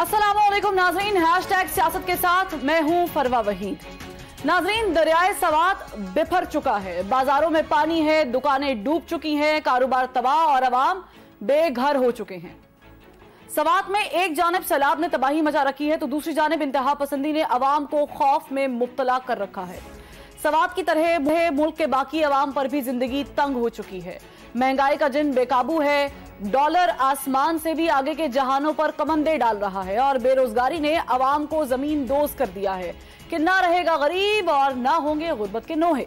अस्सलामुअलैकुम नाजरीन, हैशटैग सियासत के साथ मैं हूं फरवा वहीद। नाजरीन, दरियाए सवात बिफर चुका है, बाजारों में पानी है, दुकानें डूब चुकी हैं, कारोबार तबाह और अवाम बेघर हो चुके हैं। सवात में एक जानिब सैलाब ने तबाही मचा रखी है तो दूसरी जानिब इंतहा पसंदी ने अवाम को खौफ में मुब्तला कर रखा है। सवात की तरह मुल्क के बाकी अवाम पर भी जिंदगी तंग हो चुकी है। महंगाई का जिन बेकाबू है, डॉलर आसमान से भी आगे के जहानों पर कमंदे डाल रहा है और बेरोजगारी ने अवाम को जमीन दोज कर दिया है कि ना रहेगा गरीब और ना होंगे गुर्बत के नोहे।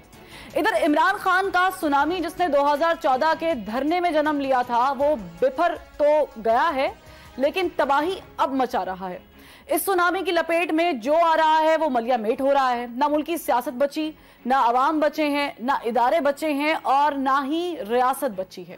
इधर इमरान खान का सुनामी, जिसने 2014 के धरने में जन्म लिया था, वो बिफर तो गया है लेकिन तबाही अब मचा रहा है। इस सुनामी की लपेट में जो आ रहा है वो मलिया मेट हो रहा है। ना मुल्क की सियासत बची, ना अवाम बचे हैं, ना इदारे बचे हैं और ना ही रियासत बची है।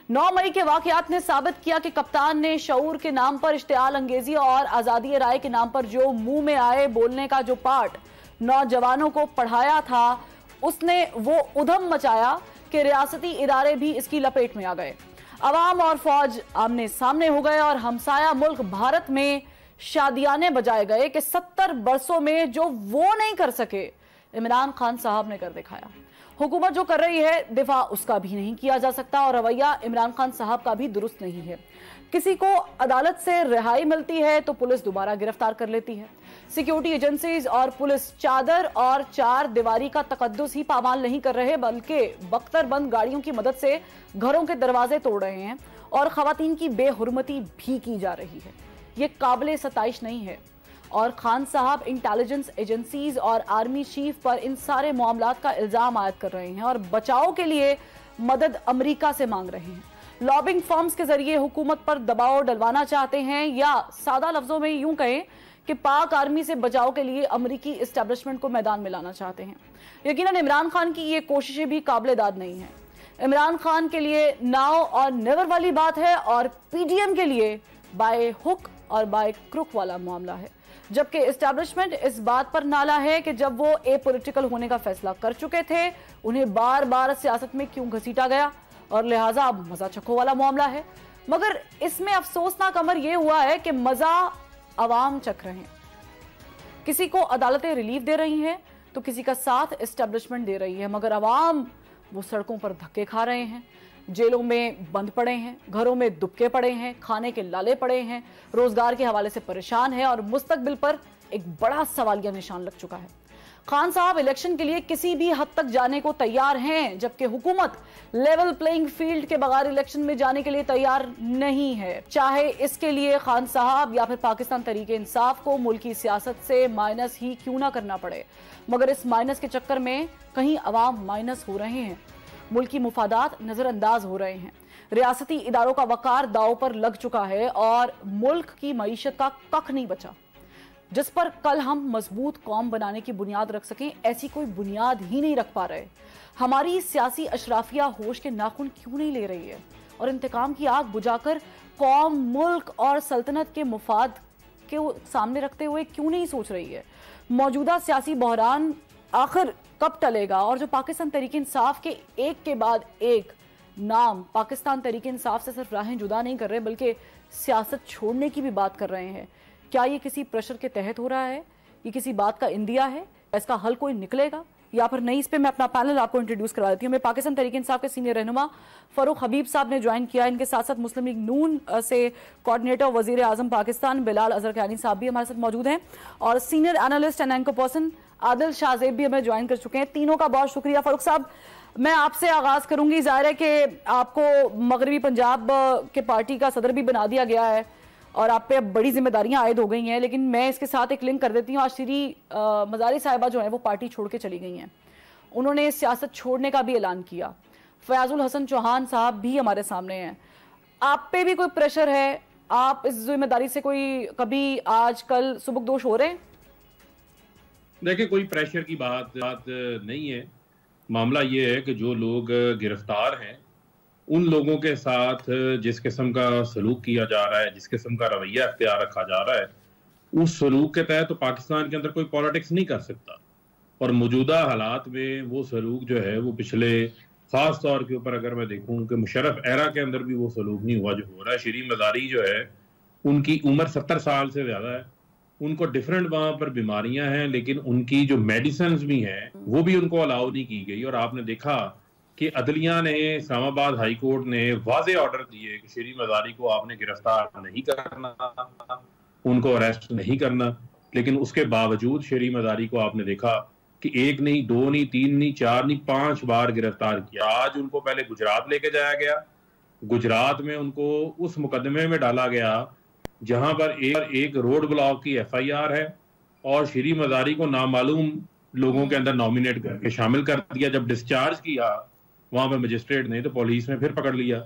9 मई के वाकयात ने साबित किया कि कप्तान ने शऊर के नाम पर इश्तियाल अंगेजी और आजादी राय के नाम पर जो मुंह में आए बोलने का जो पाठ नौजवानों को पढ़ाया था, उसने वो उधम मचाया कि रियासती इदारे भी इसकी लपेट में आ गए। अवाम और फौज आमने सामने हो गए और हमसाया मुल्क भारत में शादियाने बजाए गए कि 70 बरसों में जो वो नहीं कर सके, इमरान खान साहब ने कर दिखाया। हुकूमत जो कर रही है, दिफा उसका भी नहीं किया जा सकता और रवैया इमरान खान साहब का भी दुरुस्त नहीं है। किसी को अदालत से रिहाई मिलती है तो पुलिस दोबारा गिरफ्तार कर लेती है। सिक्योरिटी एजेंसीज और पुलिस चादर और चार दीवारी का तकद्दुस ही पामाल नहीं कर रहे, बल्कि बख्तरबंद गाड़ियों की मदद से घरों के दरवाजे तोड़ रहे हैं और खवातीन की बेहुरमती भी की जा रही है। ये काबिले सताइश नहीं है और खान साहब इंटेलिजेंस एजेंसीज और आर्मी चीफ पर इन सारे मामलात का इल्जाम आयद कर रहे हैं और बचाव के लिए मदद अमेरिका से मांग रहे हैं। लॉबिंग फर्म्स के जरिए हुकूमत पर दबाव डलवाना चाहते हैं, या सादा लफ्जों में यूं कहें कि पाक आर्मी से बचाव के लिए अमेरिकी एस्टेब्लिशमेंट को मैदान में लाना चाहते हैं। यकीनन इमरान खान की ये कोशिशें भी काबिले दाद नहीं है। इमरान खान के लिए नाउ और नेवर वाली बात है और पीडीएम के लिए बाय हुक और बाय क्रुक वाला मामला है, जबकि एस्टैब्लिशमेंट इस बात पर नाला है कि जब वो एपॉलिटिकल होने का फैसला कर चुके थे, उन्हें बार बार सियासत में क्यों घसीटा गया और लिहाजा अब मजा चखो वाला मामला है। मगर इसमें अफसोसनाक अमर यह हुआ है कि मजा अवाम चख रहे हैं। किसी को अदालतें रिलीफ दे रही हैं तो किसी का साथ एस्टैब्लिशमेंट दे रही है, मगर अवाम वो सड़कों पर धक्के खा रहे हैं, जेलों में बंद पड़े हैं, घरों में दुबके पड़े हैं, खाने के लाले पड़े हैं, रोजगार के हवाले से परेशान है और मुस्तकबिल पर एक बड़ा सवालिया निशान लग चुका है। खान साहब इलेक्शन के लिए किसी भी हद तक जाने को तैयार हैं, जबकि हुकूमत लेवल प्लेइंग फील्ड के बगैर इलेक्शन में जाने के लिए तैयार नहीं है, चाहे इसके लिए खान साहब या फिर पाकिस्तान तरीके इंसाफ को मुल्की सियासत से माइनस ही क्यों ना करना पड़े। मगर इस माइनस के चक्कर में कहीं अवाम माइनस हो रहे हैं, मुल्की मुफादात नजरअंदाज हो रहे हैं, रियासती इदारों का वकार दाव पर लग चुका है और मुल्क की मईशत का कख नहीं बचा जिस पर कल हम मजबूत कौम बनाने की बुनियाद रख सकें। ऐसी कोई बुनियाद ही नहीं रख पा रहे। हमारी सियासी अशराफिया होश के नाखून क्यों नहीं ले रही है और इंतकाम की आग बुझाकर कौम, मुल्क और सल्तनत के मुफाद के सामने रखते हुए क्यों नहीं सोच रही है। मौजूदा सियासी बहरान आखिर कब टलेगा और जो पाकिस्तान तहरीक इंसाफ के एक के बाद एक नाम पाकिस्तान तहरीक इंसाफ से सिर्फ राहें जुदा नहीं कर रहे बल्कि सियासत छोड़ने की भी बात कर रहे हैं, क्या ये किसी प्रेशर के तहत हो रहा है? ये किसी बात का इंदिया है? इसका हल कोई निकलेगा या फिर नहीं? इस पे मैं अपना पैनल आपको इंट्रोड्यूस करवा देती हूँ। मैं पाकिस्तान तहरीक इंसाफ के सीनियर रहनुमा फरूख हबीब साहब ने ज्वाइन किया। इनके साथ साथ मुस्लिम लीग नून से कोऑर्डिनेटर वजीर आजम पाकिस्तान बिलाल अजहर कैनी साहब भी हमारे साथ मौजूद हैं और senior analyst and anchor person Adil Shahzeb भी हमें ज्वाइन कर चुके हैं। तीनों का बहुत शुक्रिया। फरूख साहब, मैं आपसे आगाज करूंगी। जाहिर है कि आपको मगरबी पंजाब के पार्टी का सदर भी बना दिया गया है और आप पे अब बड़ी जिम्मेदारियां आयद हो गई हैं, लेकिन मैं इसके साथ एक लिंक कर देती हूँ। आज श्री मजारी साहिबा जो है वो पार्टी छोड़ के चली गई हैं। उन्होंने सियासत छोड़ने का भी ऐलान किया। फयाजुल हसन चौहान साहब भी हमारे सामने हैं। आप पे भी कोई प्रेशर है? आप इस जिम्मेदारी से कोई कभी आज कल सुबकदोश हो रहे हैं? देखिए, कोई प्रेशर की बात नहीं है। मामला ये है कि जो लोग गिरफ्तार हैं उन लोगों के साथ जिस किस्म का सलूक किया जा रहा है, जिस किस्म का रवैया अख्तियार रखा जा रहा है, उस सलूक के तहत तो पाकिस्तान के अंदर कोई पॉलिटिक्स नहीं कर सकता। और मौजूदा हालात में वो सलूक जो है वो पिछले खास तौर के ऊपर अगर मैं देखूं कि मुशर्रफ एरा के अंदर भी वो सलूक नहीं हुआ जो हो रहा है। शरी मजारी जो है उनकी उम्र 70 साल से ज्यादा है, उनको डिफरेंट वहां पर बीमारियां हैं, लेकिन उनकी जो मेडिसिन भी हैं वो भी उनको अलाउ नहीं की गई। और आपने देखा कि अदलिया ने, इस्लामाबाद हाई कोर्ट ने वाज़े ऑर्डर दिए कि शरीफ मज़ारी को आपने गिरफ्तार नहीं करना, उनको अरेस्ट नहीं करना, लेकिन उसके बावजूद शरीफ मज़ारी को आपने देखा कि एक नहीं, दो नहीं, तीन नहीं, चार नहीं, 5 बार गिरफ्तार किया। आज उनको पहले गुजरात लेके जाया गया, गुजरात में उनको उस मुकदमे में डाला गया जहां पर एक रोड ब्लॉक की FIR है और शरीफ मज़ारी को नामालूम लोगों के अंदर नॉमिनेट करके शामिल कर दिया। जब डिस्चार्ज किया वहां पर मजिस्ट्रेट ने, तो पुलिस ने फिर पकड़ लिया।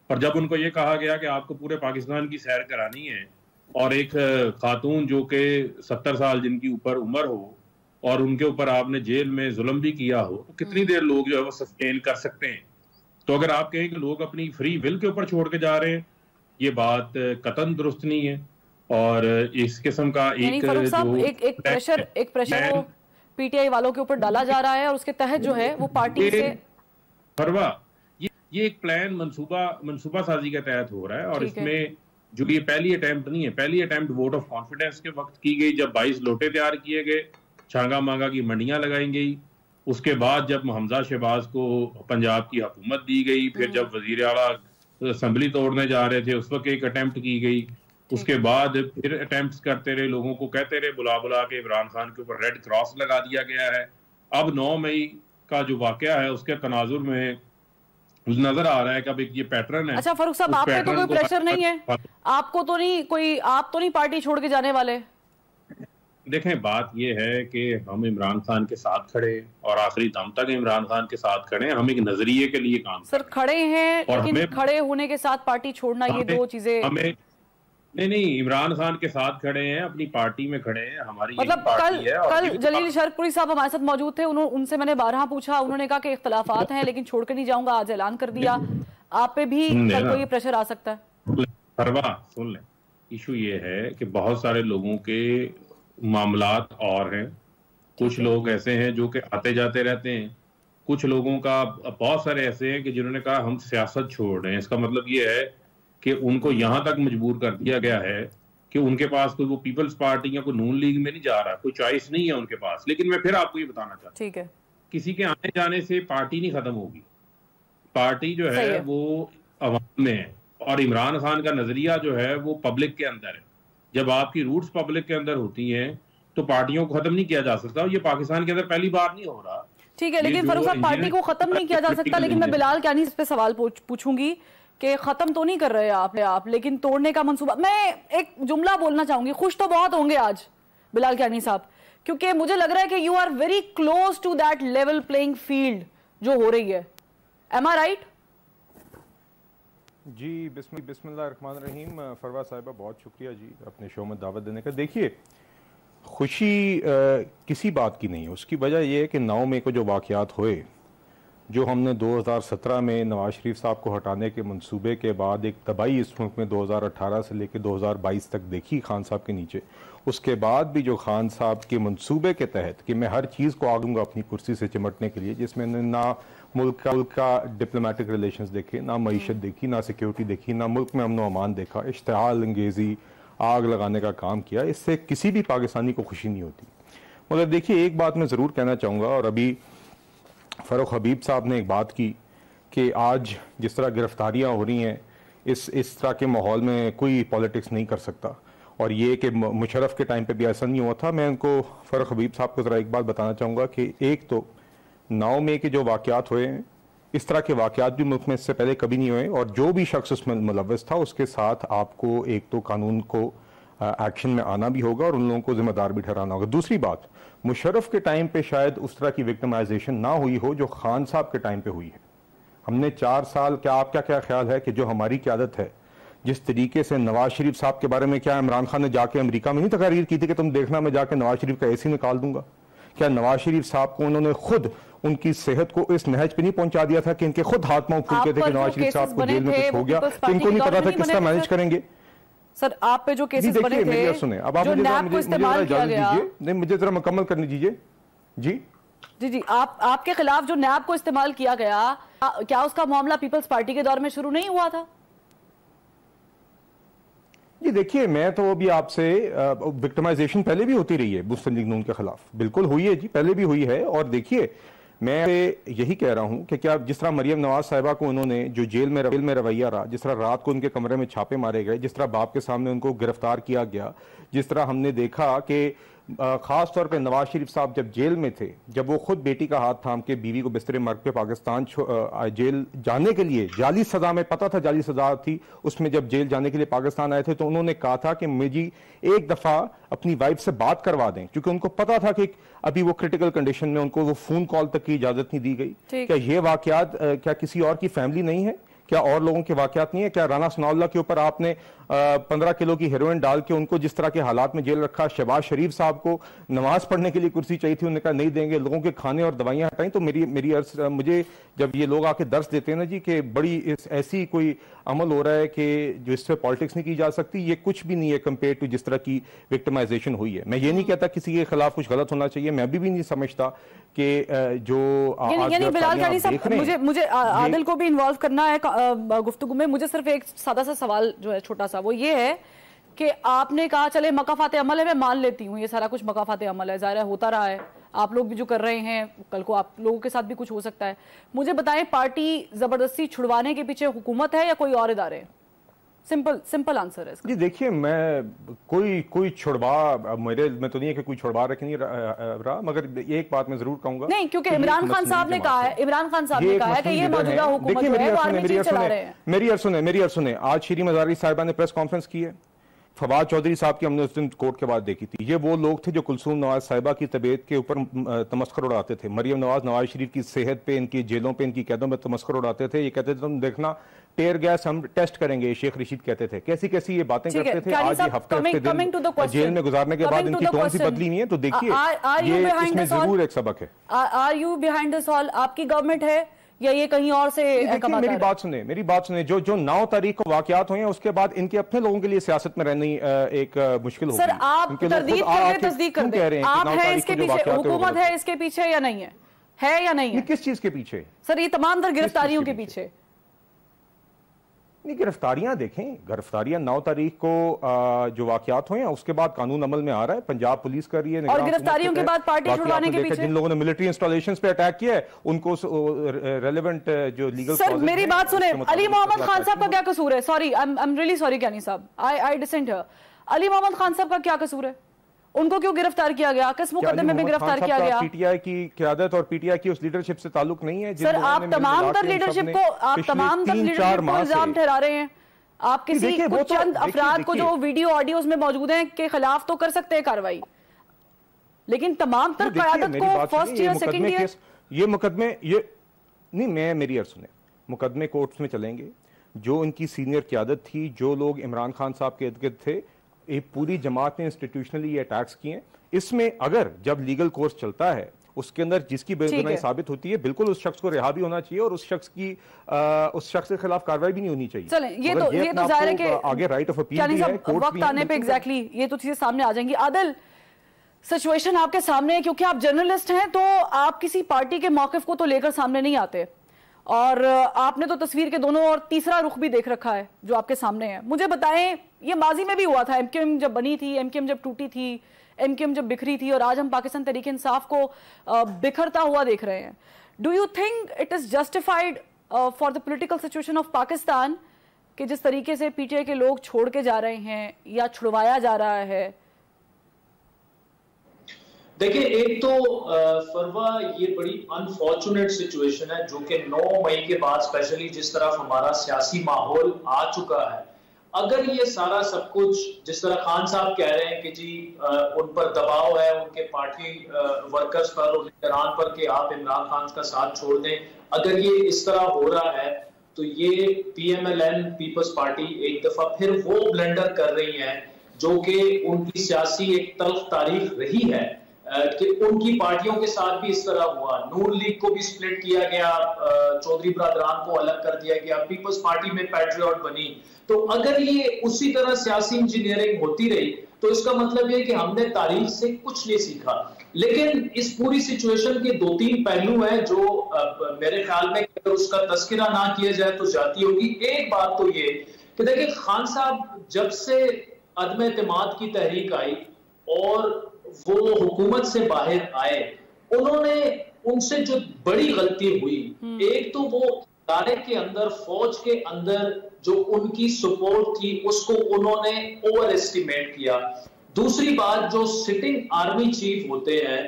पर जब उनको ये कहा गया कि आपको पूरे पाकिस्तान की सैर करानी है और एक खातून जो कि 70 साल जिनकी ऊपर उम्र हो और उनके ऊपर आपने जेल में जुल्म भी किया हो, तो कितनी देर लोग जो है वो सस्टेन कर सकते हैं? तो अगर आप कहें कि लोग अपनी फ्री विल के ऊपर छोड़ के जा रहे हैं, ये बात कतन दुरुस्त नहीं है। और इस किस्म का एक प्रेशर PTI वालों के ऊपर डाला जा रहा है और उसके तहत जो है वो पार्टी से फरवा ये एक प्लान मंसूबा साजी के तहत हो रहा है। और इसमें जो ये पहली अटेम्प्ट नहीं है, पहली अटेम्प्ट वोट ऑफ कॉन्फिडेंस के वक्त की गई जब 22 लोटे तैयार किए गए, छांगा मांगा की मंडियां लगाई गई। उसके बाद जब हमजा शहबाज को पंजाब की हुकूमत दी गई, फिर जब वजीर आला असेंबली तोड़ने जा रहे थे उस वक्त एक अटेम्प्ट की गई। उसके बाद फिर अटेम्प्ट्स करते रहे, लोगों को कहते रहे, बुला बुला के इमरान खान के ऊपर रेड क्रॉस लगा दिया गया है। अब 9 मई का जो वाकया है उसके तनाजुर में नजर आ रहा है कि अब एक ये पैटर्न है। अच्छा फारूक साहब, आप पे तो कोई प्रेशर नहीं है, आपको तो नहीं कोई, आप तो नहीं पार्टी छोड़ के जाने वाले? देखें, बात ये है कि हम इमरान खान के साथ खड़े और आखिरी दम तक इमरान खान के साथ खड़े हैं। हम एक नजरिए के लिए काम सर खड़े हैं, लेकिन खड़े होने के साथ पार्टी छोड़ना, ये दो चीजें हमें नहीं, इमरान खान के साथ खड़े हैं, अपनी पार्टी में खड़े हैं, हमारी मतलब कल जलील शरफपुरी साहब हमारे साथ मौजूद थे, उनसे मैंने 12 पूछा, उन्होंने कहा कि इख्तलाफात हैं लेकिन छोड़ के नहीं जाऊंगा, आज ऐलान कर दिया। आप पे भी कल को ये प्रेशर आ सकता है? परवाह सुन लें, इशू ये है कि बहुत सारे लोगों के मामलात और हैं। कुछ लोग ऐसे हैं जो कि आते जाते रहते हैं, कुछ लोगों का बहुत सारे ऐसे हैं कि जिन्होंने कहा हम सियासत छोड़ रहे हैं। इसका मतलब ये है कि उनको यहां तक मजबूर कर दिया गया है कि उनके पास कोई वो पीपल्स पार्टी या कोई नून लीग में नहीं जा रहा, कोई चॉइस नहीं है उनके पास। लेकिन मैं फिर आपको ये बताना चाहता हूँ, ठीक है, किसी के आने जाने से पार्टी नहीं खत्म होगी। पार्टी जो है वो अवाम में है और इमरान खान का नजरिया जो है वो पब्लिक के अंदर है। जब आपकी रूट्स पब्लिक के अंदर होती हैं तो पार्टियों को खत्म नहीं किया जा सकता। ये पाकिस्तान के अंदर पहली बार नहीं हो रहा। ठीक है, लेकिन फारूक साहब, पार्टी को खत्म नहीं किया जा सकता, लेकिन मैं बिलाल कियानी पे सवाल पूछूंगी कि खत्म तो नहीं कर रहे आप, लेकिन तोड़ने का मंसूबा। मैं एक जुमला बोलना चाहूंगी, खुश तो बहुत होंगे आज बिलाल कियानी साहब, क्योंकि मुझे लग रहा है कि you are very close to that level playing field जो हो रही है। एम आई राइट? जी बिस्मिल्लाहिर्रहमानिर्रहीम। फरवा साहिबा बहुत शुक्रिया जी अपने शो में दावत देने का। देखिए, खुशी किसी बात की नहीं है, उसकी वजह यह है कि 9 मई को जो वाक़यात हुए, जो हमने 2017 में नवाज शरीफ साहब को हटाने के मंसूबे के बाद एक तबाही इस मुल्क में 2018 से लेकर 2022 तक देखी खान साहब के नीचे, उसके बाद भी जो खान साहब के मंसूबे के तहत कि मैं हर चीज़ को आगूंगा अपनी कुर्सी से चिमटने के लिए, जिसमें ना मुल्क का डिप्लोमेटिक रिलेशंस देखे, ना मईशत देखी, ना सिक्योरिटी देखी, ना मुल्क में अमन व अमान देखा, इश्तिहाल अंगेज़ी, आग लगाने का काम किया, इससे किसी भी पाकिस्तानी को खुशी नहीं होती। मगर देखिए, एक बात मैं ज़रूर कहना चाहूँगा, और अभी फ़ारूक हबीब साहब ने एक बात की कि आज जिस तरह गिरफ्तारियाँ हो रही हैं, इस तरह के माहौल में कोई पॉलिटिक्स नहीं कर सकता, और ये कि मुशर्रफ के टाइम पे भी ऐसा नहीं हुआ था। मैं उनको फ़ारूक हबीब साहब को ज़रा एक बात बताना चाहूँगा कि एक तो 9 मई के जो वाक़यात हुए हैं, इस तरह के वाक़यात भी मुल्क में इससे पहले कभी नहीं हुए, और जो भी शख्स उसमें मुलव्वस था उसके साथ आपको एक तो कानून को एक्शन में आना भी होगा और उन लोगों को जिम्मेदार भी ठहराना होगा। दूसरी बात, मुशर्रफ के टाइम पे शायद उस तरह की विक्टिमाइजेशन ना हुई हो जो खान साहब के टाइम पे हुई है। हमने 4 साल, क्या आपका क्या ख्याल है कि जो हमारी क़यादत है, जिस तरीके से नवाज शरीफ साहब के बारे में, क्या इमरान खान ने जाके अमेरिका में नहीं तकरीर की थी कि तुम देखना मैं जाके नवाज शरीफ का AC निकाल दूंगा? क्या नवाज शरीफ साहब को उन्होंने खुद उनकी सेहत को इस नहज पे नहीं पहुंचा दिया था कि इनके खुद हाथ पांव फूलते थे कि नवाज शरीफ साहब को जेल में कुछ हो गया, तो इनको नहीं पता था किस तरह मैनेज करेंगे? सर, आप पे जो केसेस बने थे, सुने, अब आप मुझे इजाजत दीजिए, नहीं मुझे जरा मुकम्मल करने दीजिए। जी जी जी, आपके खिलाफ जो नैब को इस्तेमाल किया गया, क्या उसका मामला पीपल्स पार्टी के दौर में शुरू नहीं हुआ था? जी देखिए, मैं तो अभी आपसे विक्टिमाइजेशन पहले भी होती रही है मुस्लिम लीग नून के खिलाफ, बिल्कुल हुई है जी, पहले भी हुई है। और देखिए मैं यही कह रहा हूं कि क्या जिस तरह मरियम नवाज साहिबा को उन्होंने जो जेल में रवैया रहा, जिस तरह रात को उनके कमरे में छापे मारे गए, जिस तरह बाप के सामने उनको गिरफ्तार किया गया, जिस तरह हमने देखा कि खास तौर पे नवाज शरीफ साहब जब जेल में थे, जब वो खुद बेटी का हाथ थाम के बीवी को बिस्तरे मर्ग पे पाकिस्तान जेल जाने के लिए जाली सजा में, पता था जाली सजा थी उसमें, जब जेल जाने के लिए पाकिस्तान आए थे तो उन्होंने कहा था कि मुझे एक दफा अपनी वाइफ से बात करवा दें, क्योंकि उनको पता था कि अभी वो क्रिटिकल कंडीशन में, उनको वो फोन कॉल तक की इजाजत नहीं दी गई। क्या ये वाकयात क्या किसी और की फैमिली नहीं है? क्या और लोगों के वाकयात नहीं है? क्या राना सनाउल्लाह के ऊपर आपने 15 किलो की हेरोइन डाल के उनको जिस तरह के हालात में जेल रखा? शहबाज शरीफ साहब को नमाज पढ़ने के लिए कुर्सी चाहिए थी, उन्होंने कहा नहीं देंगे, लोगों के खाने और दवाइयां हटाई। तो मुझे जब ये लोग आके दर्श देते हैं ना जी कि बड़ी ऐसी कोई अमल हो रहा है कि जो इससे पॉलिटिक्स नहीं की जा सकती, ये कुछ भी नहीं है कंपेयर टू जिस तरह की विक्टिमाइजेशन हुई है। मैं ये नहीं कहता किसी के खिलाफ कुछ गलत होना चाहिए, मैं अभी भी नहीं समझता कि जो बिलाल साहब, मुझे आदिल को भी इन्वॉल्व करना है गुफ्तगू में। मुझे सिर्फ एक सादा सा सवाल जो है छोटा सा, वो ये है कि आपने कहा चले मकाफाते अमल है, मैं मान लेती हूँ ये सारा कुछ मकाफाते अमल है, ज़ाहिर है होता रहा है, आप लोग भी जो कर रहे हैं कल को आप लोगों के साथ भी कुछ हो सकता है। मुझे बताएं, पार्टी जबरदस्ती छुड़वाने के पीछे हुकूमत है या कोई और इदारे? सिंपल आंसर है इसका। जी देखिए, मैं कोई छुड़वा मैं तो नहीं है कि कोई छुड़वा रख नहीं रहा, मगर एक बात मैं जरूर कहूंगा, नहीं, क्योंकि इमरान खान साहब ने कहा है, कि ये मौजूदा हुकूमत है, वो आर्मी चीफ चला रहे हैं। मेरी अर्ज सुने, आज शीरी मज़ारी साहिबा ने प्रेस कॉन्फ्रेंस की है। फवाद चौधरी साहब की हमने उस दिन कोर्ट के बाद देखी थी। ये वो लोग थे जो कुलसूम नवाज साहिबा की तबीयत के ऊपर तमस्खर उड़ाते थे, मरियम नवाज शरीफ की सेहत पे, इनकी जेलों पे, इनकी कैदों में तमस्खर उड़ाते थे। ये कहते थे तुम देखना टेयर गैस हम टेस्ट करेंगे, शेख रशीद कहते थे। कैसी कैसी ये बातें करते थे। आज ये हफ्ते दिन जेल में गुजारने के बाद इनकी टोन सी बदली नहीं है। तो देखिए, ये इसमें जरूर एक सबक है। Are you behind this all? आपकी गवर्नमेंट है या ये कहीं और से? मेरी बात सुने, जो 9 तारीख को वाकयात हुए हैं उसके बाद इनके अपने लोगों के लिए सियासत में रहनी एक मुश्किल होगी। सर, आप तस्दीक कर रहे हैं, आप है इसके पीछे, हुकूमत है इसके पीछे या नहीं है या नहीं है? किस चीज के पीछे सर? ये तमाम तर गिरफ्तारियों के पीछे। नहीं, गिरफ्तारियां देखें, गिरफ्तारियां 9 तारीख को जो वाकयात हुए हैं उसके बाद कानून अमल में आ रहा है, पंजाब पुलिस कर रही है। और गिरफ्तारियों के बाद पार्टी छुड़वाने के पीछे जिन लोगों ने मिलिट्री इंस्टॉलेशंस पे अटैक किया है उनको रेलेवेंट जो लीगल। सर मेरी बात सुने, अली मोहम्मद खान साहब का क्या कसूर है? Sorry, I am really sorry ज्ञानी साहब, आई डिसेंट हियर। अली मोहम्मद खान साहब का क्या कसूर है? उनको क्यों गिरफ्तार किया गया? किस मुकदमे में गिरफ्तार किया गया? पीटीआई की क़यादत और पीटीआई की उस लीडरशिप से ताल्लुक नहीं है। सर, आप तमाम तर लीडरशिप को इल्जाम ठहरा रहे हैं। आप किसी कुछ चंद अफराद को जो वीडियो ऑडियोज में मौजूद हैं के खिलाफ तो कर सकते हैं कार्रवाई, लेकिन तमाम तर क़यादत को फर्स्ट ईयर सेकंड ईयर ये मुकदमे नहीं, मेरी अर्ज सुने, मुकदमे कोर्ट्स में चलेंगे। जो उनकी सीनियर क़यादत थी, जो लोग इमरान खान साहब के इर्द गिर्द थे, एक पूरी जमात ने इंस्टीट्यूशनली ये अटैक्स किए। इसमें अगर जब लीगल कोर्स चलता है उसके अंदर जिसकी बेगुनाही साबित होती है, बिल्कुल उस शख्स को रिहा भी होना चाहिए और उस शख्स के खिलाफ कार्रवाई भी नहीं होनी चाहिए। चलें, ये तो जाहिर है कि आगे राइट ऑफ अपील भी है, वक्त आने पे एग्जैक्टली ये तो चीजें सामने आ जाएंगी। आदिल, सिचुएशन आपके सामने है, क्योंकि आप जर्नलिस्ट हैं तो आप किसी पार्टी के मौकिफ को तो लेकर सामने नहीं आते, और आपने तो तस्वीर के दोनों और तीसरा रुख भी देख रखा है जो आपके सामने है। मुझे बताएं, ये माजी में भी हुआ था, एमक्यूएम जब बनी थी, एमक्यूएम जब टूटी थी, एमक्यूएम जब बिखरी थी, और आज हम पाकिस्तान तहरीक इंसाफ को बिखरता हुआ देख रहे हैं। Do you think it is justified for the political situation of Pakistan कि जिस तरीके से पीटीआई के लोग छोड़ के जा रहे हैं या छुड़वाया जा रहा है? देखिए, एक तो फरवा ये बड़ी अनफॉर्चुनेट सिचुएशन है जो कि 9 मई के बाद स्पेशली जिस तरफ हमारा सियासी माहौल आ चुका है, अगर ये सारा सब कुछ जिस तरह खान साहब कह रहे हैं कि जी उन पर दबाव है उनके पार्टी वर्कर्स पर और लीडरान पर कि आप इमरान खान का साथ छोड़ दें, अगर ये इस तरह हो रहा है तो ये पीएमएलएन पीपल्स पार्टी एक दफा फिर वो ब्लेंडर कर रही है जो कि उनकी सियासी एक तल्ख तारीख रही है कि उनकी पार्टियों के साथ भी इस तरह हुआ। नून लीग को भी स्प्लिट किया गया, चौधरी बरादरान को अलग कर दिया गया, पीपल्स पार्टी में पैट्रियट बनी। तो अगर ये उसी तरह सियासी इंजीनियरिंग होती रही तो इसका मतलब ये कि हमने तारीख से कुछ नहीं सीखा। लेकिन इस पूरी सिचुएशन के 2-3 पहलू हैं जो मेरे ख्याल में अगर उसका तस्करा ना किया जाए तो जाती होगी। एक बात तो ये कि देखिए, खान साहब जब से अदम एतमाद की तहरीक आई और वो हुकूमत से बाहर आए, उन्होंने उनसे जो बड़ी गलती हुई, एक तो वो इदारे के अंदर, फौज के अंदर जो उनकी सपोर्ट थी उसको उन्होंने ओवर एस्टिमेट किया। दूसरी बात, जो सिटिंग आर्मी चीफ होते हैं,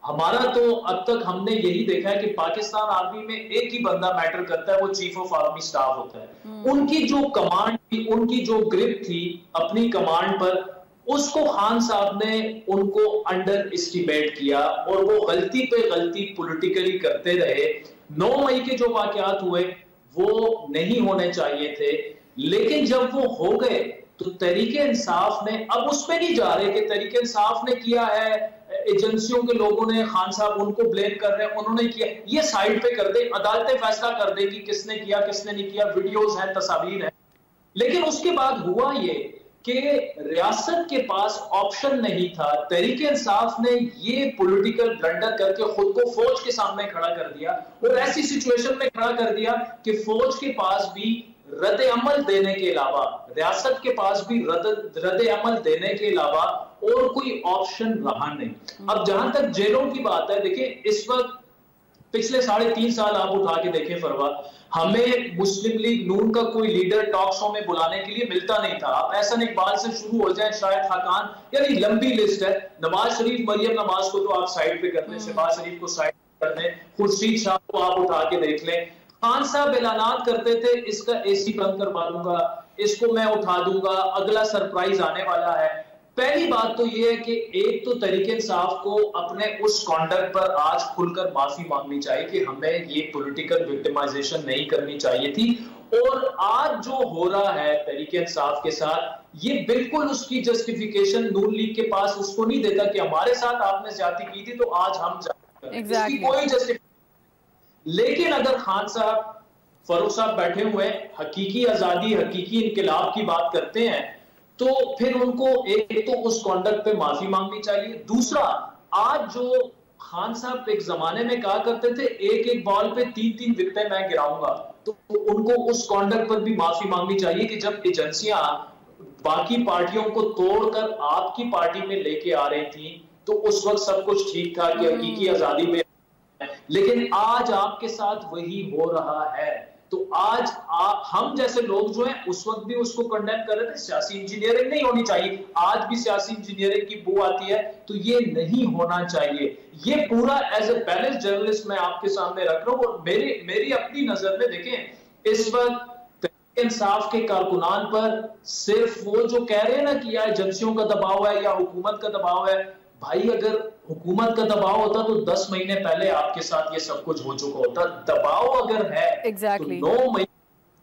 हमारा तो अब तक हमने यही देखा है कि पाकिस्तान आर्मी में एक ही बंदा मैटर करता है, वो चीफ ऑफ आर्मी स्टाफ होता है। उनकी जो कमांड थी, उनकी जो ग्रिप थी अपनी कमांड पर, उसको खान साहब ने उनको अंडर एस्टिमेट किया और वो गलती पे गलती पॉलिटिकली करते रहे। 9 मई के जो वाकयात हुए वो नहीं होने चाहिए थे, लेकिन जब वो हो गए तो तहरीक इंसाफ ने, अब उसमें नहीं जा रहे कि तहरीक इंसाफ ने किया है, एजेंसियों के लोगों ने, खान साहब उनको ब्लेम कर रहे हैं, उन्होंने किया, ये साइड पे कर दे, अदालतें फैसला कर दे कि किसने किया किसने नहीं किया, वीडियोस हैं, तस्वीर है। लेकिन उसके बाद हुआ ये कि रियासत के पास ऑप्शन नहीं था। तहरीक इंसाफ ने ये पॉलिटिकल ब्लंडर करके खुद को फौज के सामने खड़ा कर दिया और ऐसी सिचुएशन में खड़ा कर दिया कि फौज के पास भी रद्द अमल देने के अलावा, रियासत के पास भी रद्द अमल देने के अलावा और कोई ऑप्शन रहा नहीं। अब जहां तक जेलों की बात है, देखिए इस वक्त पिछले 3.5 साल आप उठा के देखें फरवा, हमें मुस्लिम लीग नून का कोई लीडर टॉक शो में बुलाने के लिए मिलता नहीं था। आप एहसन इकबाल से शुरू हो जाए, शाहिद खाकान, यानी लंबी लिस्ट है। नवाज शरीफ, मरियम नवाज को तो आप साइड पे कर दें, शहबाज शरीफ को साइड कर दें, खुर्शीद शाह को आप उठा के देख लें। खान साहब ऐलानात करते थे, इसका एसी बंद करवा दूंगा, इसको मैं उठा दूंगा, अगला सरप्राइज आने वाला है। पहली बात तो यह है कि एक तो तहरीक इंसाफ को अपने उस कॉन्डक्ट पर आज खुलकर माफी मांगनी चाहिए कि हमें ये पॉलिटिकल विक्टिमाइजेशन नहीं करनी चाहिए थी। और आज जो हो रहा है तहरीक इंसाफ के साथ, ये बिल्कुल उसकी जस्टिफिकेशन नून लीग के पास उसको नहीं देता कि हमारे साथ आपने ज्यादती की थी तो आज हम इसकी कोई जस्टिफिकेशन। लेकिन अगर खान साहब, फरूख साहब बैठे हुए हकीकी आजादी, हकीकी इनकलाब की बात करते हैं, तो फिर उनको एक तो उस कॉन्डक्ट पे माफी मांगनी चाहिए। दूसरा, आज जो खान साहब एक जमाने में कहा करते थे एक एक बॉल पे 3-3 विकेटें मैं गिराऊंगा, तो उनको उस कॉन्डक्ट पर भी माफी मांगनी चाहिए कि जब एजेंसियां बाकी पार्टियों को तोड़कर आपकी पार्टी में लेके आ रही थी तो उस वक्त सब कुछ ठीक था कि हकीकी आजादी में, लेकिन आज आपके साथ वही हो रहा है। तो आज हम जैसे लोग जो हैं उस वक्त भी उसको कंडेम कर रहे थे, सियासी इंजीनियरिंग नहीं होनी चाहिए, आज भी सियासी इंजीनियरिंग की बू आती है, तो ये नहीं होना चाहिए। ये पूरा एज ए बैलेंस जर्नलिस्ट मैं आपके सामने रख रहा हूं और मेरी अपनी नजर में देखें, इस वक्त इंसाफ के कारकुनान पर सिर्फ वो जो कह रहे हैं ना कि या एजेंसियों का दबाव है या हुकूमत का दबाव है, भाई अगर हुकूमत का दबाव होता तो 10 महीने पहले आपके साथ ये सब कुछ हो चुका होता। दबाव अगर है तो 9 मई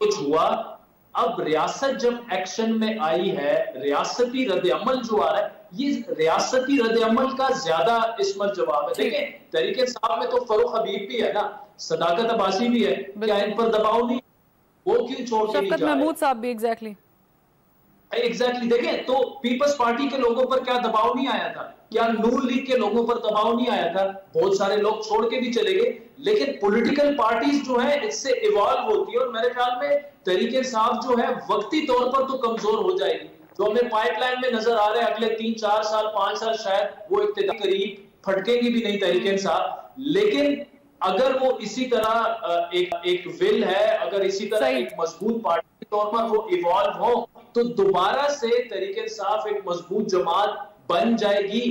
कुछ हुआ। अब रियासत जब एक्शन में आई है, रियासती रद्द-ए-अमल जो आ रहा है, ये रियासती रद्द-ए-अमल का ज्यादा इसमें जवाब है। देखिए तहरीक इंसाफ में तो फरूख हबीब भी है ना, सदाकत अब्बासी भी है, क्या इन पर दबाव नहीं? वो क्यों छोड़ के नहीं जा रहे? महमूद साहब भी एग्जैक्टली देखें तो पीपल्स पार्टी के लोगों पर क्या दबाव नहीं आया था? क्या नून लीग के लोगों पर दबाव नहीं आया था? बहुत सारे लोग छोड़ के भी चले गए, लेकिन पॉलिटिकल पार्टीज जो है इससे इवॉल्व होती है और मेरे ख्याल में तहरीक इंसाफ जो है वक्ती तौर पर तो कमजोर हो जाएगी। जो हमें पाइपलाइन में नजर आ रहे हैं अगले 3-4 साल 5 साल शायद वो इक्तिदार करीब फटकेगी भी नहीं तहरीक इंसाफ, लेकिन अगर वो इसी तरह एक विल है, अगर इसी तरह एक मजबूत पार्टी के तौर पर वो इवॉल्व हो तो दोबारा से तहरीक इंसाफ एक मजबूत जमात बन जाएगी।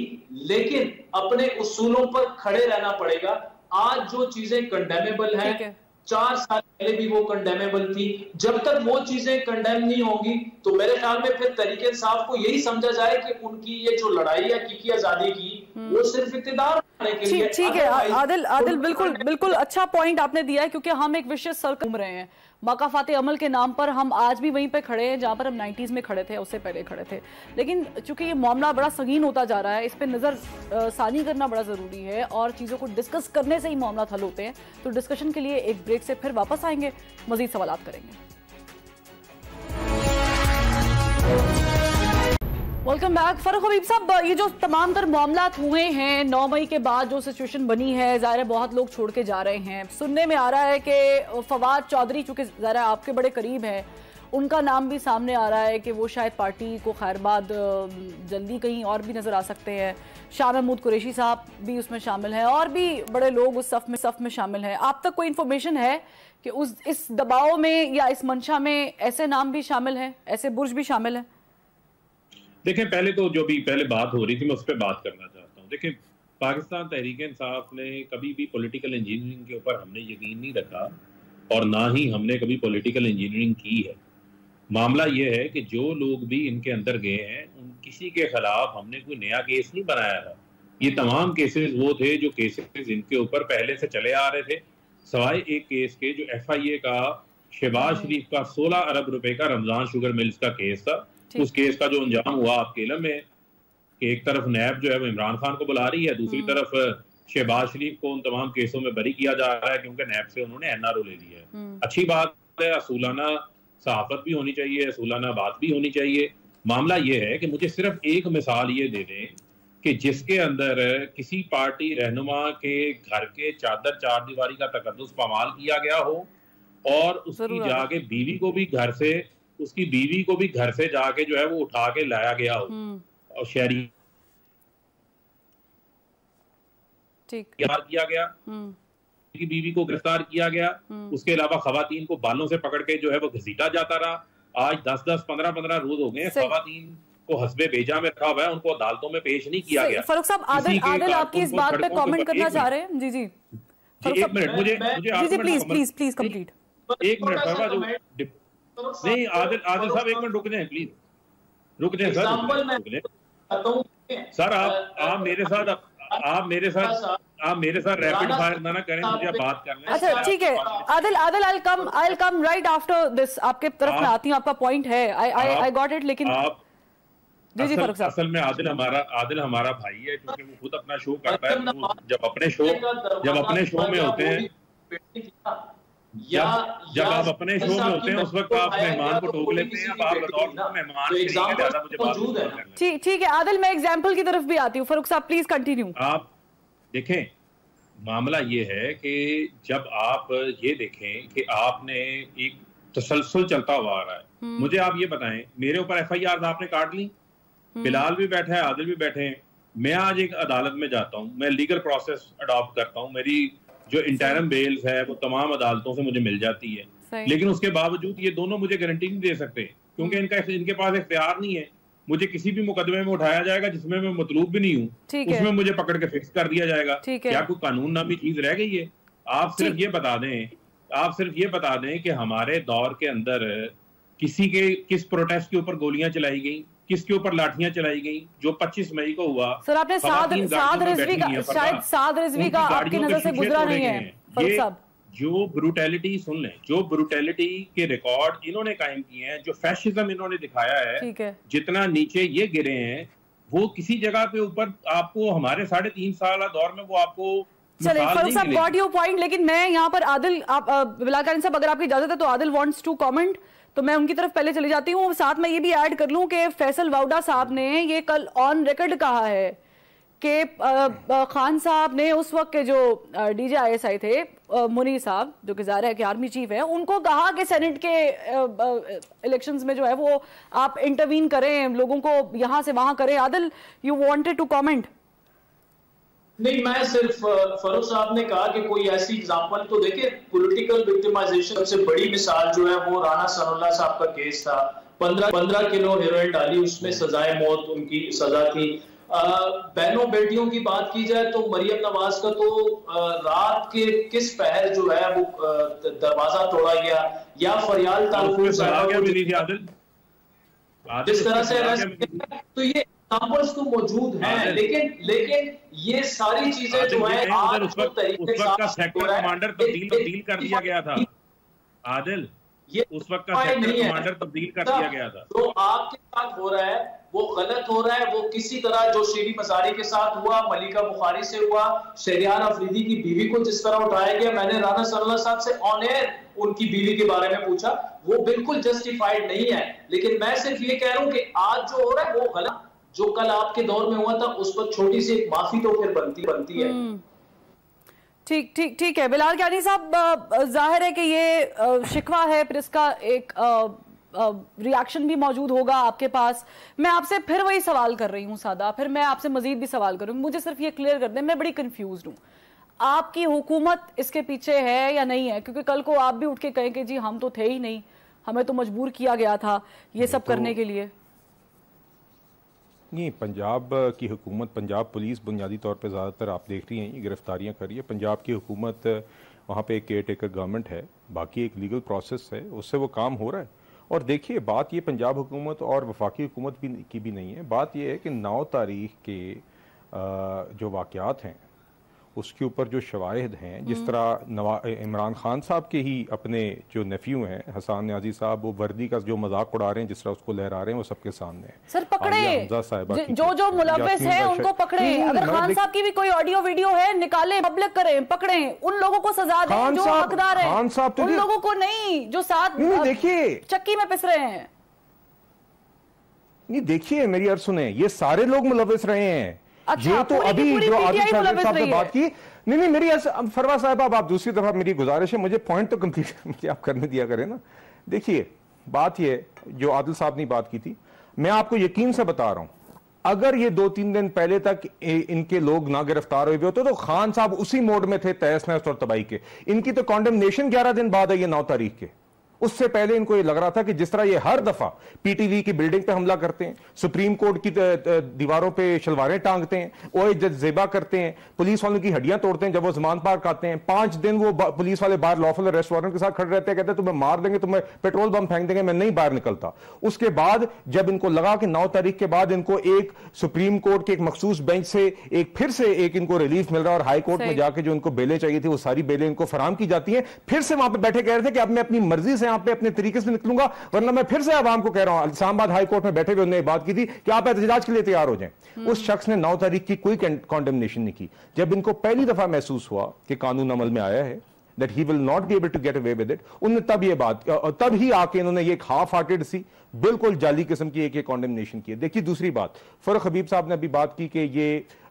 लेकिन अपने उसूलों पर खड़े रहना पड़ेगा। आज जो चीजें कंडेमेबल हैं, 4 साल पहले भी वो कंडेमेबल थी। जब तक वो चीजें कंडेम नहीं होंगी तो मेरे ख्याल में फिर तहरीक इंसाफ को यही समझा जाए कि उनकी ये जो लड़ाई है हकीकी आजादी की, वो सिर्फ इख्तिदार के लिए। ठीक है आदिल, बिल्कुल अच्छा पॉइंट आपने दिया है, क्योंकि हम एक विशेष सर्कल घूम रहे हैं। मकाफाते अमल के नाम पर हम आज भी वहीं पे खड़े हैं जहां पर हम 90s में खड़े थे, उससे पहले खड़े थे। लेकिन चूंकि ये मामला बड़ा संगीन होता जा रहा है, इस पे नजर सानी करना बड़ा जरूरी है और चीजों को डिस्कस करने से ही मामला हल होते हैं। तो डिस्कशन के लिए एक ब्रेक से फिर वापस आएंगे, मजीद सवालात करेंगे। Welcome back. फरूख हबीब साहब, ये जो तमाम तर मामला हुए हैं 9 मई के बाद जो सिचुएशन बनी है, ज़ाहिर है बहुत लोग छोड़ के जा रहे हैं। सुनने में आ रहा है कि फवाद चौधरी, चूंकि ज़ाहिर आपके बड़े करीब हैं, उनका नाम भी सामने आ रहा है कि वो शायद पार्टी को खैरबाद जल्दी कहीं और भी नजर आ सकते हैं। शाह महमूद कुरैशी साहब भी उसमें शामिल हैं और भी बड़े लोग उस सफ में शामिल हैं। आप तक कोई इन्फॉर्मेशन है कि इस दबाव में या इस मंशा में ऐसे नाम भी शामिल हैं, ऐसे बुर्ज भी शामिल हैं? देखें, पहले तो जो भी पहले बात हो रही थी मैं उस पर बात करना चाहता हूँ। देखें, पाकिस्तान तहरीक इंसाफ ने कभी भी पॉलिटिकल इंजीनियरिंग के ऊपर हमने यकीन नहीं रखा और ना ही हमने कभी पॉलिटिकल इंजीनियरिंग की है। मामला ये है कि जो लोग भी इनके अंदर गए हैं उन किसी के खिलाफ हमने कोई नया केस नहीं बनाया था। ये तमाम केसेस वो थे जो केसेस इनके ऊपर पहले से चले आ रहे थे, सवाए एक केस के जो FIA का शहबाज शरीफ का 16 अरब रुपए का रमजान शुगर मिल्स का केस था। उस केस का जो अंजाम हुआ आपके इल्म में कि एक तरफ नैब जो है वो इमरान खान को बुला रही है, दूसरी तरफ शहबाज शरीफ को उन तमाम केसों में बरी किया जा रहा है क्योंकि नैब से उन्होंने NRO ले लिया है। अच्छी बात है, असूलाना सहाफत भी होनी चाहिए, असूलाना बात भी होनी चाहिए। मामला ये है कि मुझे सिर्फ एक मिसाल ये दे दें कि जिसके अंदर किसी पार्टी रहनुमा के घर के चादर चार दीवारी का तकद्दुस पामाल किया गया हो और उसकी जाके बीवी को भी घर से उसकी बीवी को भी घर से जाके जो है वो उठा के लाया गया हो और शहरी किया गया, की बीवी को गिरफ्तार किया गया। उसके अलावा खवातीन को बालों से पकड़ के जो है वो घसीटा जाता रहा। आज 10-10, 15-15 रोज हो गए खवातीन को हस्बे भेजा में रखा हुआ है, उनको अदालतों में पेश नहीं किया गया। फारूक साहब, आदिल आपकी इस बात पे कमेंट करना चाह रहे हैं? जी एक मिनट, मुझे प्लीज कंप्लीट। एक मिनट फरवा जो नहीं, आदिल साहब एक मिनट रुक जाएं प्लीज, रुक जाएं सर। आप मेरे साथ रैपिड फायर ना करें, मुझे बात करना है। अच्छा ठीक है Adil, I'll come right after this। आपके तरफ में आती हूँ, आपका पॉइंट है, I got it। लेकिन आप जी फारूक साहब, असल में आदिल हमारा भाई है क्योंकि वो खुद अपना शो करता है। वो जब अपने शो में होते हैं, जब आप अपने शो में होते हैं उस वक्त आप मेहमान को टोक लेते हैं। अब आप बतौर मेहमान मुझे बात ठीक है आदिल, मैं एग्जांपल की तरफ भी आती हूँ। फारूक साहब प्लीज कंटिन्यू। आप देखें, मामला ये है कि जब आप ये देखें कि आपने एक तसलसल चलता हुआ आ रहा है। मुझे आप ये बताएं, मेरे ऊपर FIR आपने काट ली, बिलाल भी बैठा है, आदिल भी बैठे हैं। मैं आज एक अदालत में जाता हूँ, मैं लीगल प्रोसेस अडॉप्ट करता हूँ, मेरी जो इंटरम बेल्स है वो तमाम अदालतों से मुझे मिल जाती है। लेकिन उसके बावजूद ये दोनों मुझे गारंटी नहीं दे सकते क्योंकि इनके पास इख्तियार नहीं है। मुझे किसी भी मुकदमे में उठाया जाएगा जिसमें मैं मतलूब भी नहीं हूँ, उसमें मुझे पकड़ के फिक्स कर दिया जाएगा। क्या कोई कानून नामी चीज रह गई है? आप सिर्फ ये बता दें कि हमारे दौर के अंदर किस प्रोटेस्ट के ऊपर गोलियां चलाई गई, किसके ऊपर लाठियां चलाई गई, जो 25 मई को हुआ। सर आपने साद रिजवी का आपकी नजर से गुजरा नहीं है फारूक साहब? जो ब्रूटैलिटी सुन लें, जो ब्रूटैलिटी के रिकॉर्ड इन्होंने कायम किए हैं, जो फैशिज्म इन्होंने दिखाया है, जितना नीचे ये गिरे हैं, वो किसी जगह पे ऊपर आपको हमारे 3.5 साल दौर में वो आपको चलिए फारूक साहब गॉट योर पॉइंट। लेकिन मैं यहाँ पर आदिल, बिलाल कारिन साहब अगर आपकी इजाजत है तो आदिल वांट्स टू कमेंट, तो मैं उनकी तरफ पहले चली जाती हूँ। साथ में ये भी ऐड कर लूं कि फैसल वाउडा साहब ने ये कल ऑन रिकॉर्ड कहा है कि खान साहब ने उस वक्त के जो DGISI थे मुनीर साहब, जो कि ज़ाहिर है कि आर्मी चीफ है, उनको कहा कि सेनेट के इलेक्शंस में जो है वो आप इंटरवीन करें, लोगों को यहाँ से वहां करें। Adil, you wanted to comment? नहीं, मैं सिर्फ फारूक साहब ने कहा कि कोई ऐसी एग्जांपल तो देखिए, पॉलिटिकल विक्टिमाइजेशन सबसे बड़ी मिसाल जो है वो राना सनाउल्लाह साहब का केस था। 15 किलो हेरोइन डाली, उसमें सजाए मौत उनकी सजा थी। बहनों बेटियों की बात की जाए तो मरियम नवाज का तो रात के किस पहर जो है वो दरवाजा तोड़ा गया, या फरियाल तालपुर जिस तरह से तो ये एग्जांपल्स तो मौजूद हैं। लेकिन ये सारी चीजें जो है आज उस वक्त का सेक्टर कमांडर तब्दील कर दिया गया था। आदिल, ये उस वक्त का सेक्टर कमांडर तब्दील कर दिया गया था। जो आपके साथ हो रहा है वो गलत हो रहा है। वो किसी तरह जो शीरी मजारी के साथ हुआ, मलिका बुखारी से हुआ, शहरियार अफरीदी की बीवी को जिस तरह उठाया गया, मैंने राना सनाउल्लाह साहब से ऑन एयर उनकी बीवी के बारे में पूछा, वो बिल्कुल जस्टिफाइड नहीं है। लेकिन मैं सिर्फ ये कह रहा हूं कि आज जो हो रहा है वो गलत, जो कल आपके दौर में हुआ था उस पर छोटी सी एक माफी तो फिर बनती है। ठीक है बिलाल कानी साहब, जाहिर है कि ये शिकवा है, फिर इसका एक रिएक्शन भी मौजूद होगा आपके पास। मैं आपसे फिर वही सवाल कर रही हूँ सादा, फिर मैं आपसे मजीद भी सवाल करूंगी। मुझे सिर्फ ये क्लियर कर दें, मैं बड़ी कंफ्यूज हूँ, आपकी हुकूमत इसके पीछे है या नहीं है? क्योंकि कल को आप भी उठ के कहें कि जी हम तो थे ही नहीं, हमें तो मजबूर किया गया था ये सब करने के लिए। नहीं, पंजाब की हुकूमत, पंजाब पुलिस बुनियादी तौर पे ज़्यादातर आप देख रही हैं ये गिरफ्तारियां कर रही है। पंजाब की हुकूमत, वहाँ पे एक केयर टेकर गवर्नमेंट है, बाकी एक लीगल प्रोसेस है, उससे वो काम हो रहा है। और देखिए, बात ये पंजाब हुकूमत और वफाकी हुकूमत की भी नहीं है, बात ये है कि 9 तारीख के जो वाक़यात हैं उसके ऊपर जो शवाहिद हैं, जिस तरह इमरान खान साहब के ही अपने जो नेफ्यू हैं हसन न्याजी साहब, वो वर्दी का जो मजाक उड़ा रहे हैं, जिस तरह उसको लहरा रहे हैं, वो सबके सामने है। सर पकड़े, जो मुलव्विस है उनको पकड़े। अगर खान साहब की भी कोई ऑडियो वीडियो है निकाले, पब्लिक करें, पकड़े, उन लोगों को सजा दें जो हकदार है, उन लोगों को नहीं जो साथ देखिए चक्की में पिस रहे हैं। नहीं, देखिए मेरी अर्ज सुने, ये सारे लोग मुलव्विस रहे हैं। अच्छा, ये तो अभी जो आदिल साहब ने बात की, नहीं मेरी फरवा साहब, आप दूसरी दफा मेरी गुजारिश है, मुझे पॉइंट तो कंप्लीट आप करने दिया करें ना। देखिए, बात ये जो आदिल साहब ने बात की थी, मैं आपको यकीन से बता रहा हूं, अगर ये 2-3 दिन पहले तक इनके लोग ना गिरफ्तार हुए होते तो खान साहब उसी मोड में थे तहस नहस और तबाही के। इनकी तो कॉन्डेमनेशन 11 दिन बाद है, ये 9 तारीख के। उससे पहले इनको ये लग रहा था कि जिस तरह ये हर दफा पीटीवी की बिल्डिंग पे हमला करते हैं, सुप्रीम कोर्ट की दीवारों पे शलवारें टांगते हैं, ओए जज ज़ेबा करते हैं, पुलिस वालों की हड्डियां तोड़ते हैं जब वो ज़मान पार्क आते हैं, 5 दिन वो पुलिस वाले बाहर लॉफुल अरेस्ट वारंट के साथ खड़े रहते हैं, कहते हैं तुम्हें मार देंगे, तुम्हें पेट्रोल बम फेंक देंगे, मैं नहीं बाहर निकलता। उसके बाद जब इनको लगा कि 9 तारीख के बाद इनको एक सुप्रीम कोर्ट के एक मखसूस बेंच से एक फिर से एक इनको रिलीफ मिल रहा है और हाई कोर्ट में जाके जो इनको बेलें चाहिए थी वो सारी बेलें इनको फराम की जाती हैं, फिर से वहां पर बैठे कह रहे थे कि अब मैं अपनी मर्जी से यहाँ पे अपने तरीके से निकलूंगा, वरना मैं फिर से आवाम को कह रहा हूं। इस्लामाबाद हाई कोर्ट में बैठे हुए उन्होंने बात की थी कि आप एहतजाज के लिए तैयार हो जाएं। उस शख्स ने 9 तारीख की कोई कॉन्डेमनेशन नहीं की। जब इनको पहली दफा महसूस हुआ कि कानून अमल में आया है, that he will not be able to get away with it, उन्होंने तब ये बात, तब ही आके इन्होंने ये हाफ हार्टेड सी बिल्कुल जाली किस्म की एक कॉन्डेमनेशन की है। देखिए, दूसरी बात, फरूख हबीब साहब ने अभी बात की कि ये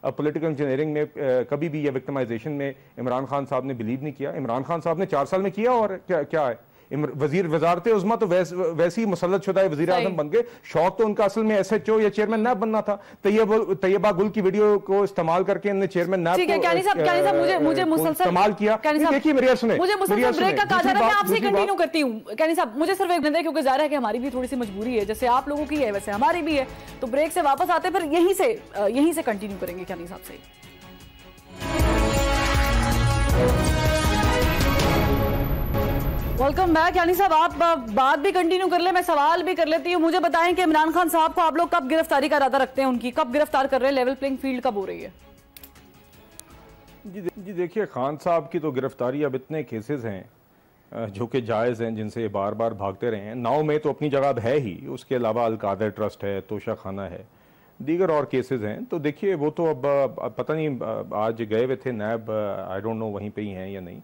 पॉलिटिकल इंजीनियरिंग में कभी भी ये विक्टिमाइजेशन में इमरान खान साहब ने बिलीव नहीं किया। इमरान खान साहब ने 4 साल में किया, और क्या है, वजारत उज़्मा तो वैसी मुसल्लत शुदा वज़ीर आज़म बन गए। शौक तो उनका असल में एसएचओ या चेयरमैन नैब बनना था। तैयबा गुल की वीडियो को इस्तेमाल करके इन्होंने चेयरमैन नैब को इस्तेमाल किया। देखिए मेरी सुने, मुझे आपसे कंटिन्यू करती हूँ कैनी साहब, मुझे सिर्फ एक मिनट, क्योंकि जाहिर है कि हमारी भी थोड़ी सी मजबूरी है, जैसे आप लोगों की है वैसे हमारी भी है, तो ब्रेक से वापस आते फिर यहीं से कंटिन्यू करेंगे कैनी साहब से। Welcome back. यानी साहब, आप बात भी कंटिन्यू कर ले, मैं सवाल भी कर लेती हूँ। मुझे बताएं कि इमरान खान साहब को आप लोग कब गिरफ्तारी का इरादा रखते हैं, उनकी कब गिरफ्तार कर रहे हैं, लेवल प्लेइंग फील्ड कब हो रही है? जी देखिए, खान साहब की तो गिरफ्तारी, अब इतने केसेस हैं जो कि जायज़ हैं, जिनसे ये बार बार भागते रहे हैं। 9 में तो अपनी जगह है ही, उसके अलावा अलकादर ट्रस्ट है, तोशा खाना है, दीगर और केसेस हैं। तो देखिए, वो तो अब पता नहीं, आज गए हुए थे नैब, आई डोंट नो वहीं पे ही हैं या नहीं,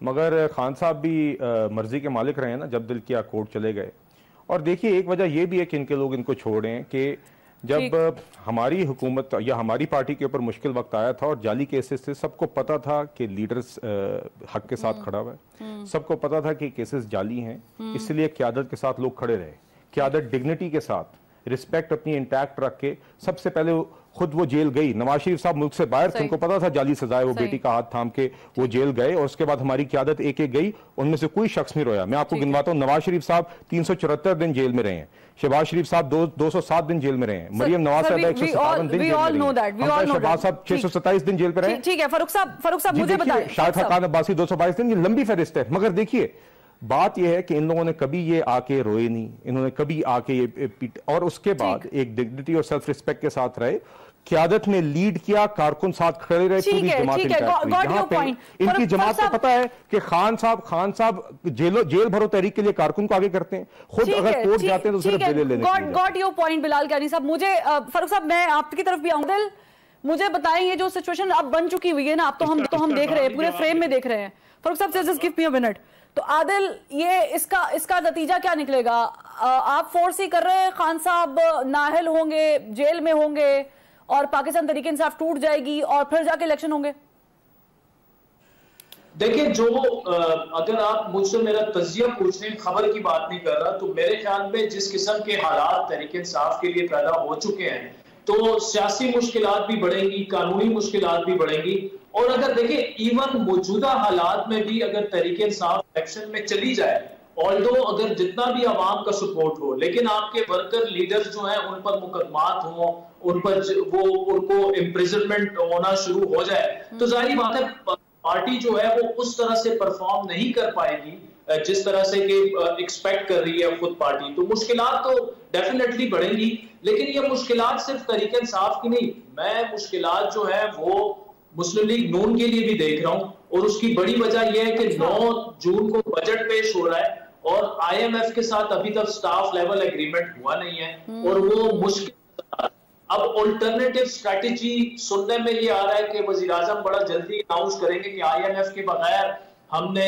मगर खान साहब भी मर्जी के मालिक रहे हैं ना, जब दिल किया कोर्ट चले गए। और देखिए, एक वजह यह भी है कि इनके लोग इनको छोड़ रहे हैं कि जब हमारी हुकूमत या हमारी पार्टी के ऊपर मुश्किल वक्त आया था और जाली केसेस थे, सबको पता था कि लीडर्स हक के साथ खड़ा हुआ है, सबको पता था कि केसेस जाली हैं, इसलिए क़यादत के साथ लोग खड़े रहे। क़यादत डिग्निटी के साथ, रिस्पेक्ट अपनी इंटैक्ट रख के, सबसे पहले खुद वो जेल गई। नवाज शरीफ साहब मुल्क से बाहर थे, उनको पता था जाली सजाए, वो बेटी का हाथ थाम के वो जेल गए, और उसके बाद हमारी क़यादत एक एक गई, उनमें से कोई शख्स नहीं रोया। मैं आपको गिनवाता हूँ, नवाज शरीफ साहब 374 दिन जेल में रहे हैं, शहबाज शरीफ साहब 207 दिन जेल में रहे हैं, मरियम नवाज साहब 157 दिन जेल में रहे हैं, शहबाज साहब 627 दिन जेल में रहे। ठीक है फारूक साहब मुझे बताइए, शाहिद खान अब्बासी 222 दिन, ये लंबी फहरिस्त है। मगर देखिए, बात यह है कि इन लोगों ने कभी ये आके रोए नहीं, इन्होंने कभी आके ये और उसके बाद एक डिग्निटी और सेल्फ रिस्पेक्ट के साथ रहे। क़यादत ने लीड किया, कारकुन साथ खड़े रहे, पूरी जमात इनकी जमात को पता है कि खान साहब जेल भरो तहरीक के लिए कारकुन को आगे करते हैं, खुद अगर कोर्ट जाते हैं तो सिर्फ जेल लेने। गॉट योर पॉइंट बिलाल कानी साहब। मुझे फारूक साहब, मैं आपकी तरफ भी आऊं, मुझे बताएं, ये जो सिचुएशन अब बन चुकी हुई है ना, अब तो हम देख रहे हैं, पूरे फ्रेम में देख रहे हैं। फारूक साहब, just give me a minute. तो आदिल, ये इसका नतीजा क्या निकलेगा? आप फोर्स ही कर रहे हैं, खान साहब नाअहल होंगे, जेल में होंगे, और पाकिस्तान तहरीक इंसाफ टूट जाएगी और फिर जाके इलेक्शन होंगे? देखिए, जो अगर आप मुझसे मेरा तजिया पूछ रहे हैं, खबर की बात नहीं कर रहा, तो मेरे ख्याल में जिस किस्म के हालात तहरीक इंसाफ के लिए पैदा हो चुके हैं, तो सियासी मुश्किलात भी बढ़ेंगी, कानूनी मुश्किलात भी बढ़ेंगी। और अगर देखिए, इवन मौजूदा हालात में भी अगर तहरीक इंसाफ इलेक्शन में चली जाए, ऑल्दो अगर जितना भी आवाम का सपोर्ट हो, लेकिन आपके वर्कर लीडर्स जो हैं उन पर मुकदमात हो, उन पर वो उनको इम्प्रिजनमेंट होना शुरू हो जाए, तो जाहिर बात है पार्टी जो है वो उस तरह से परफॉर्म नहीं कर पाएगी जिस तरह से कि एक्सपेक्ट कर रही है खुद पार्टी। तो मुश्किलात तो डेफिनेटली बढ़ेंगी, लेकिन ये मुश्किलात सिर्फ तहरीक इंसाफ की नहीं, मैं मुश्किलात जो है वो मुस्लिम लीग नून के लिए भी देख रहा हूं। और उसकी बड़ी वजह यह है कि 9 जून को बजट पेश हो रहा है और IMF के साथ अभी तक स्टाफ लेवल एग्रीमेंट हुआ नहीं है, और वो मुश्किल। अब ऑल्टरनेटिव स्ट्रेटेजी सुनने में ये आ रहा है कि वजीर आजम बड़ा जल्दी अनाउंस करेंगे कि IMF के बगैर हमने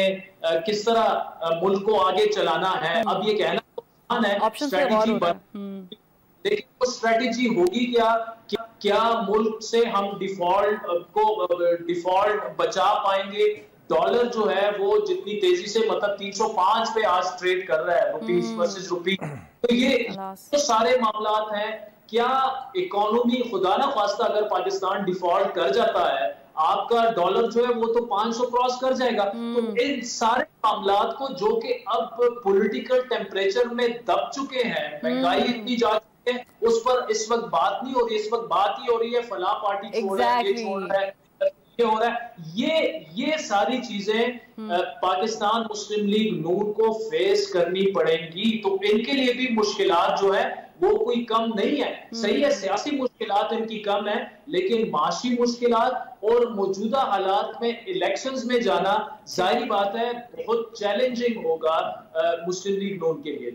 किस तरह मुल्क को आगे चलाना है। अब ये कहना आसान है, स्ट्रेटेजी, लेकिन वो स्ट्रेटेजी होगी क्या मुल्क से हम डिफॉल्ट बचा पाएंगे? डॉलर जो है वो जितनी तेजी से, मतलब 305 पे आज ट्रेड कर रहा है, रुपीस वर्सेस रुपी, तो ये तो सारे मामलात हैं। क्या इकोनॉमी, खुदा ना खास्ता अगर पाकिस्तान डिफॉल्ट कर जाता है, आपका डॉलर जो है वो तो 500 क्रॉस कर जाएगा। तो इन सारे मामलात को, जो कि अब पॉलिटिकल टेम्परेचर में दब चुके हैं, महंगाई इतनी जा चुकी है, उस पर इस वक्त बात नहीं हो रही। इस वक्त बात ही हो रही है फला पार्टी छोड़ रहा है, ये छोड़ रहा है, ये हो रहा है। ये सारी चीजें पाकिस्तान मुस्लिम लीग नून को फेस करनी पड़ेंगी। तो इनके लिए भी मुश्किलात जो है वो कोई कम नहीं है। सही है, सियासी मुश्किलात इनकी कम है, लेकिन माशी मुश्किलात और मौजूदा हालात में इलेक्शंस में जाना, जाहिर बात है बहुत चैलेंजिंग होगा मुस्लिम लीग नून के लिए।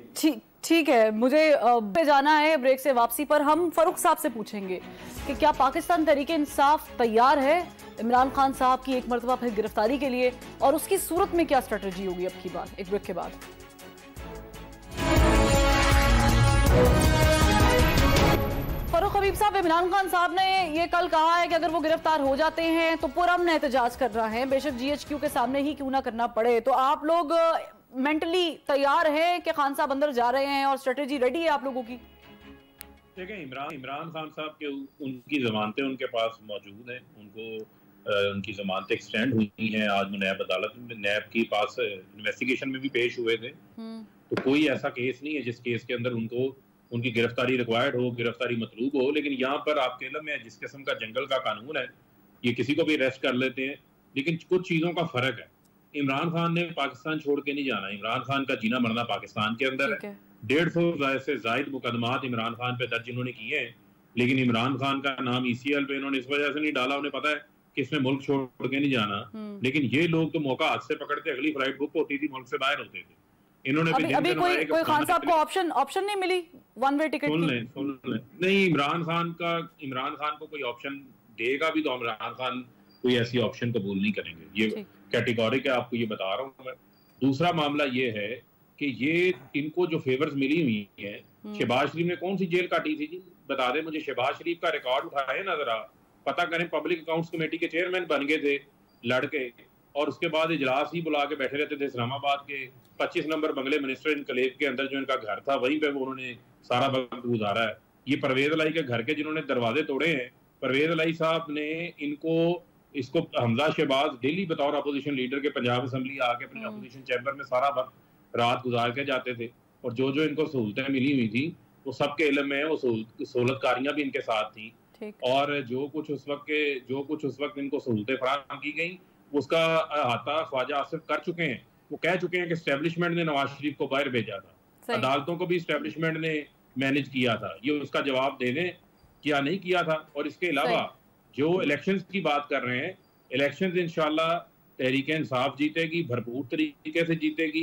ठीक है, मुझे जाना है ब्रेक से वापसी पर। हम फारूक साहब से पूछेंगे कि क्या पाकिस्तान तहरीक इंसाफ तैयार है इमरान खान साहब की एक मरतबा फिर गिरफ्तारी के लिए, और उसकी सूरत में क्या स्ट्रेटजी होगी अब की बार, एक ब्रेक के बाद। फारूक हबीब साहब, इमरान खान साहब ने ये कल कहा है कि अगर वो गिरफ्तार हो जाते हैं तो पुरअमन एहतजाज कर रहा है, बेशक GHQ के सामने ही क्यों ना करना पड़े। तो आप लोग मेंटली तैयार है कि खान साहब अंदर जा रहे हैं और स्ट्रेटेजी रेडी है आप लोगों की? देखें, इमरान खान साहब के उनकी जमानतें उनके पास मौजूद हैं, उनकी जमानतें एक्सटेंड हुई हैं। आज नैब अदालत में, नैब के पास इन्वेस्टिगेशन में भी पेश हुए थे। तो कोई ऐसा केस नहीं है जिस केस के अंदर उनकी गिरफ्तारी रिक्वायर्ड हो, गिरफ्तारी मतलूब हो। लेकिन यहाँ पर आपके इल्म में जिस किस्म का जंगल का कानून है, ये किसी को भी अरेस्ट कर लेते हैं, लेकिन कुछ चीजों का फर्क है। इमरान खान ने पाकिस्तान छोड़ के नहीं जाना। इमरान खान का जीना मरना पाकिस्तान के अंदर है। 150 से जायद मुकदमात इमरान खान पे दर्ज इन्होंने किए हैं, लेकिन इमरान खान का नाम ECL पे इन्होंने इस वजह से नहीं डाला, उन्हें पता है कि इसमें मुल्क छोड़ के नहीं जाना। लेकिन ये लोग तो मौका हाथ से पकड़ते, अगली फ्लाइट बुक होती थी, मुल्क से बाहर होते थे। इन्होंने अभी कोई खान साहब को ऑप्शन नहीं मिली वन वे टिकट की? सुन ले, नहीं, इमरान खान को कोई ऑप्शन देगा भी तो इमरान खान कोई ऐसी ऑप्शन कबूल नहीं करेंगे। ये कैटेगोरिक है, आपको ये बता रहा हूँ मैं। दूसरा मामला ये है कि ये इनको जो फेवर्स मिली हुई है, शहबाज शरीफ ने कौन सी जेल काटी थी जी, बता दे मुझे। शहबाज शरीफ का रिकॉर्ड उठाए ना जरा, पता करें। पब्लिक अकाउंट्स कमेटी के चेयरमैन बन गए थे लड़के, और उसके बाद इजलास ही बुला के बैठे रहते थे इस्लामाबाद के 25 नंबर बंगले मिनिस्टर इनकलेव के अंदर, जो इनका घर था वहीं पे वो उन्होंने सारा वक्त गुजारा है। ये परवेज अलाई के घर के जिन्होंने दरवाजे तोड़े हैं, परवेज अलाई साहब ने इसको हमजा शहबाज डेली बतौर अपोजिशन लीडर के पंजाब असेंबली आके अपने अपोजिशन चैम्बर में सारा वक्त रात गुजार के जाते थे, और जो जो इनको सहूलतें मिली हुई थी वो सबके इल्म में है। वो सहूलतकारियां भी इनके साथ थी, और जो कुछ उस वक्त इनको सहूलतें फराहम की गई उसका अहाता ख्वाजा आसिफ कर चुके हैं। वो कह चुके हैं कि एस्टेब्लिशमेंट ने नवाज शरीफ को बाहर भेजा था, अदालतों को भी एस्टेब्लिशमेंट ने मैनेज किया था। ये उसका जवाब देने क्या नहीं किया था। और इसके अलावा जो इलेक्शंस की बात कर रहे हैं, इलेक्शंस इंशाल्लाह तहरीक इंसाफ जीतेगी, भरपूर तरीके से जीतेगी।